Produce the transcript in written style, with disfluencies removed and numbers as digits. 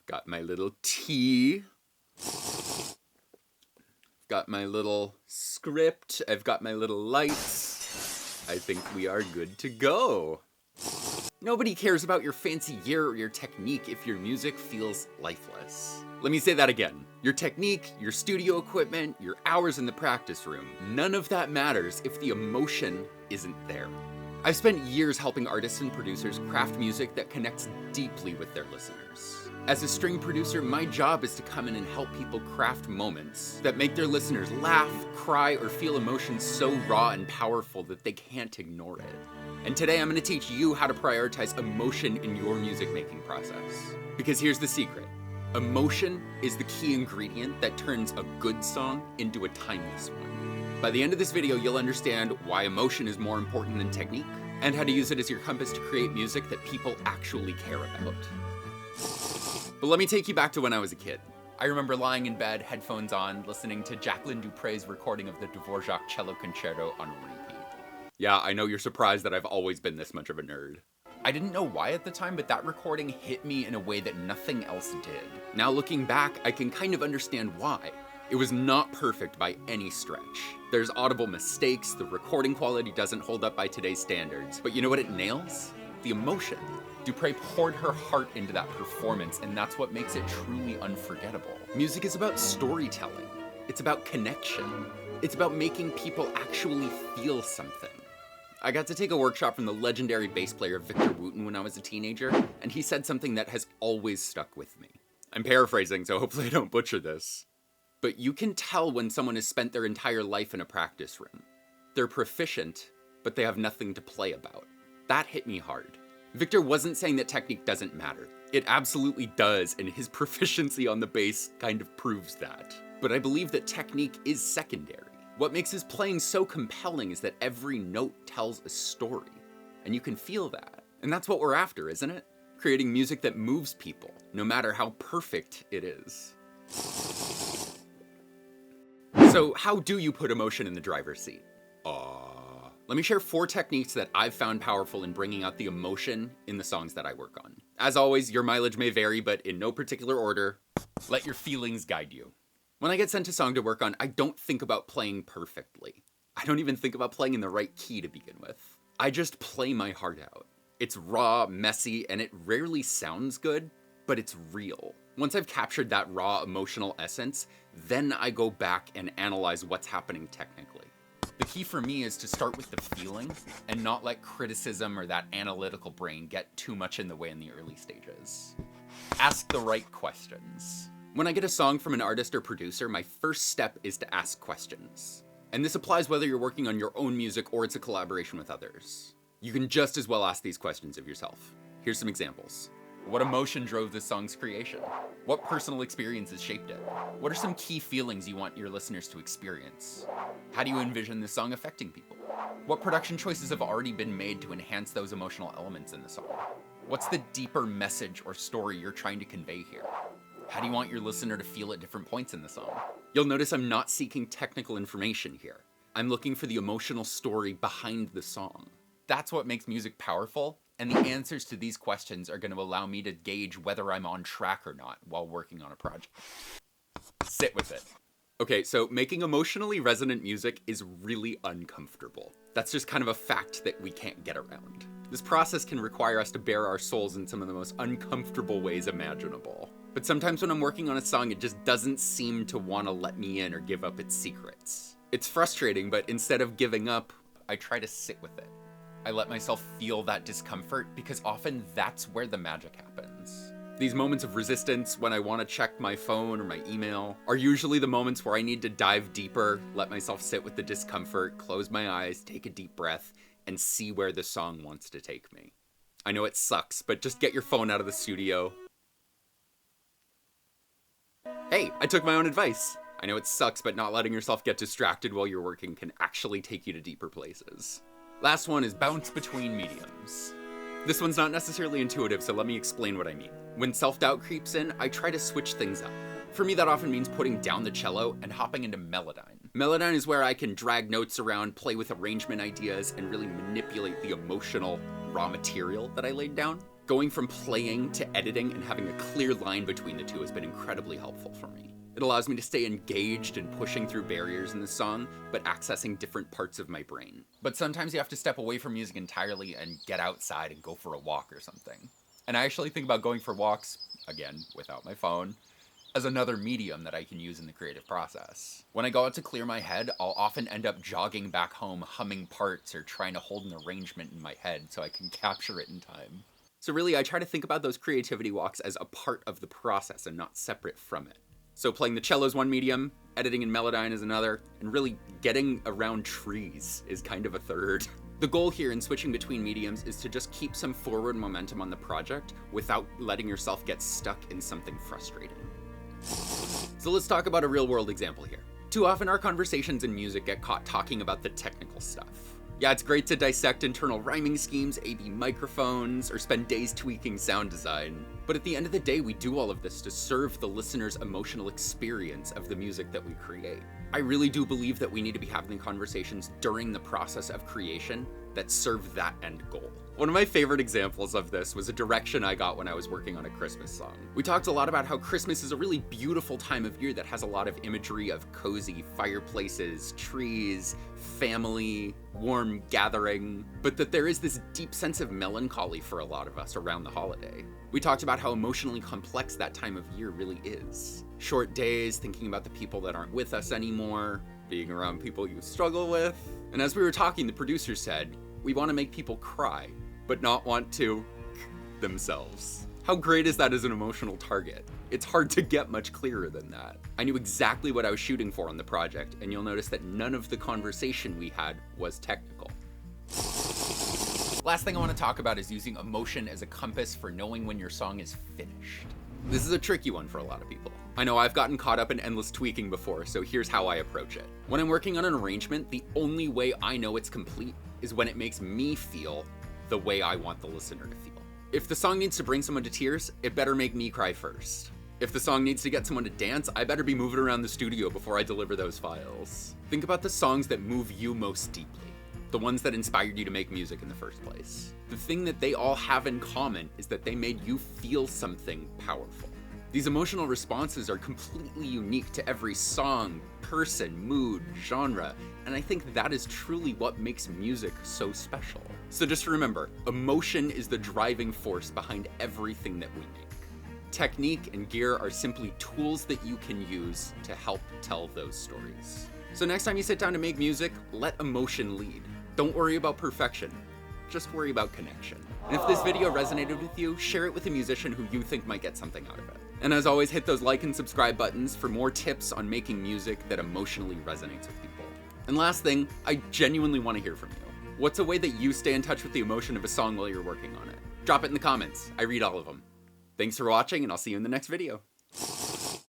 Got my little tea. Got my little script. I've got my little lights. I think we are good to go. Nobody cares about your fancy gear or your technique if your music feels lifeless. Let me say that again. Your technique, your studio equipment, your hours in the practice room, none of that matters if the emotion isn't there. I've spent years helping artists and producers craft music that connects deeply with their listeners. As a string producer, my job is to come in and help people craft moments that make their listeners laugh, cry, or feel emotions so raw and powerful that they can't ignore it. And today I'm going to teach you how to prioritize emotion in your music making process. Because here's the secret. Emotion is the key ingredient that turns a good song into a timeless one. By the end of this video, you'll understand why emotion is more important than technique, and how to use it as your compass to create music that people actually care about. But let me take you back to when I was a kid. I remember lying in bed, headphones on, listening to Jacqueline Dupre's recording of the Dvorak Cello Concerto on repeat. Yeah, I know you're surprised that I've always been this much of a nerd. I didn't know why at the time, but that recording hit me in a way that nothing else did. Now looking back, I can kind of understand why. It was not perfect by any stretch. There's audible mistakes, the recording quality doesn't hold up by today's standards, but you know what it nails? The emotion. Dupre poured her heart into that performance, and that's what makes it truly unforgettable. Music is about storytelling. It's about connection. It's about making people actually feel something. I got to take a workshop from the legendary bass player Victor Wooten when I was a teenager, and he said something that has always stuck with me. I'm paraphrasing, so hopefully I don't butcher this. But you can tell when someone has spent their entire life in a practice room. They're proficient, but they have nothing to play about. That hit me hard. Victor wasn't saying that technique doesn't matter. It absolutely does, and his proficiency on the bass kind of proves that. But I believe that technique is secondary. What makes his playing so compelling is that every note tells a story, and you can feel that. And that's what we're after, isn't it? Creating music that moves people, no matter how perfect it is. So how do you put emotion in the driver's seat? Let me share 4 techniques that I've found powerful in bringing out the emotion in the songs that I work on. As always, your mileage may vary, but in no particular order, let your feelings guide you. When I get sent a song to work on, I don't think about playing perfectly. I don't even think about playing in the right key to begin with. I just play my heart out. It's raw, messy, and it rarely sounds good, but it's real. Once I've captured that raw emotional essence, then I go back and analyze what's happening technically. The key for me is to start with the feeling and not let criticism or that analytical brain get too much in the way in the early stages. Ask the right questions. When I get a song from an artist or producer, my first step is to ask questions. And this applies whether you're working on your own music or it's a collaboration with others. You can just as well ask these questions of yourself. Here's some examples. What emotion drove this song's creation? What personal experiences shaped it? What are some key feelings you want your listeners to experience? How do you envision this song affecting people? What production choices have already been made to enhance those emotional elements in the song? What's the deeper message or story you're trying to convey here? How do you want your listener to feel at different points in the song? You'll notice I'm not seeking technical information here. I'm looking for the emotional story behind the song. That's what makes music powerful, and the answers to these questions are going to allow me to gauge whether I'm on track or not while working on a project. Sit with it. Okay, so making emotionally resonant music is really uncomfortable. That's just kind of a fact that we can't get around. This process can require us to bare our souls in some of the most uncomfortable ways imaginable. But sometimes when I'm working on a song, it just doesn't seem to want to let me in or give up its secrets. It's frustrating, but instead of giving up, I try to sit with it. I let myself feel that discomfort because often that's where the magic happens. These moments of resistance when I want to check my phone or my email are usually the moments where I need to dive deeper, let myself sit with the discomfort, close my eyes, take a deep breath, and see where the song wants to take me. I know it sucks, but just get your phone out of the studio. Hey, I took my own advice. I know it sucks, but not letting yourself get distracted while you're working can actually take you to deeper places. Last one is bounce between mediums. This one's not necessarily intuitive, so let me explain what I mean. When self-doubt creeps in, I try to switch things up. For me, that often means putting down the cello and hopping into Melodyne. Melodyne is where I can drag notes around, play with arrangement ideas, and really manipulate the emotional raw material that I laid down. Going from playing to editing and having a clear line between the two has been incredibly helpful for me. It allows me to stay engaged in pushing through barriers in the song, but accessing different parts of my brain. But sometimes you have to step away from music entirely and get outside and go for a walk or something. And I actually think about going for walks, again, without my phone, as another medium that I can use in the creative process. When I go out to clear my head, I'll often end up jogging back home, humming parts or trying to hold an arrangement in my head so I can capture it in time. So really, I try to think about those creativity walks as a part of the process and not separate from it. So playing the cello is one medium, editing in Melodyne is another, and really getting around trees is kind of a third. The goal here in switching between mediums is to just keep some forward momentum on the project without letting yourself get stuck in something frustrating. So let's talk about a real-world example here. Too often our conversations in music get caught talking about the technical stuff. Yeah, it's great to dissect internal rhyming schemes, A/B microphones, or spend days tweaking sound design. But at the end of the day, we do all of this to serve the listener's emotional experience of the music that we create. I really do believe that we need to be having conversations during the process of creation that serve that end goal. One of my favorite examples of this was a direction I got when I was working on a Christmas song. We talked a lot about how Christmas is a really beautiful time of year that has a lot of imagery of cozy fireplaces, trees, family, warm gathering, but that there is this deep sense of melancholy for a lot of us around the holiday. We talked about how emotionally complex that time of year really is. Short days, thinking about the people that aren't with us anymore, being around people you struggle with. And as we were talking, the producer said, we want to make people cry, but not want to themselves. How great is that as an emotional target? It's hard to get much clearer than that. I knew exactly what I was shooting for on the project, and you'll notice that none of the conversation we had was technical. Last thing I want to talk about is using emotion as a compass for knowing when your song is finished. This is a tricky one for a lot of people. I know I've gotten caught up in endless tweaking before, so here's how I approach it. When I'm working on an arrangement, the only way I know it's complete is when it makes me feel the way I want the listener to feel. If the song needs to bring someone to tears, it better make me cry first. If the song needs to get someone to dance, I better be moving around the studio before I deliver those files. Think about the songs that move you most deeply. The ones that inspired you to make music in the first place. The thing that they all have in common is that they made you feel something powerful. These emotional responses are completely unique to every song, person, mood, genre, and I think that is truly what makes music so special. So just remember, emotion is the driving force behind everything that we make. Technique and gear are simply tools that you can use to help tell those stories. So next time you sit down to make music, let emotion lead. Don't worry about perfection, just worry about connection. And if this video resonated with you, share it with a musician who you think might get something out of it. And as always, hit those like and subscribe buttons for more tips on making music that emotionally resonates with people. And last thing, I genuinely want to hear from you. What's a way that you stay in touch with the emotion of a song while you're working on it? Drop it in the comments. I read all of them. Thanks for watching, and I'll see you in the next video.